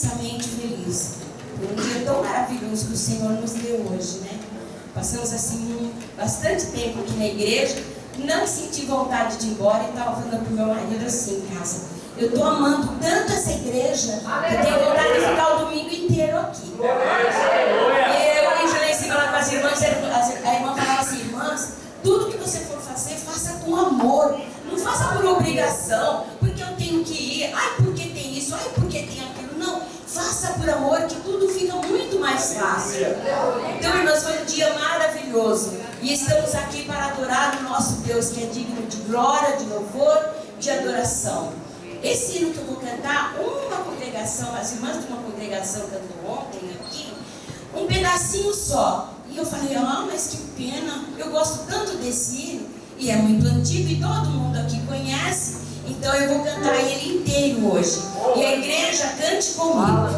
imensamente feliz por um dia tão maravilhoso que o Senhor nos deu hoje, né? Passamos assim bastante tempo aqui na igreja, não senti vontade de ir embora e estava falando para o meu marido assim em casa: eu estou amando tanto essa igreja que eu tenho vontade de ficar o domingo inteiro aqui. E eu já em cima lá com as irmãs, a irmã falava assim: irmãs, tudo que você for fazer, faça com amor, não faça por obrigação, porque eu tenho que ir, ai porque tem isso, ai porque tem aquilo. Não, faça por amor, que tudo fica muito mais fácil. Então, irmãs, foi um dia maravilhoso e estamos aqui para adorar o nosso Deus, que é digno de glória, de louvor, de adoração. Esse hino que eu vou cantar, uma congregação, as irmãs de uma congregação cantou ontem aqui, um pedacinho só. E eu falei: ah, mas que pena, eu gosto tanto desse hino, e é muito antigo e todo mundo aqui conhece, então eu vou cantar ele inteiro hoje. E a igreja cante comigo.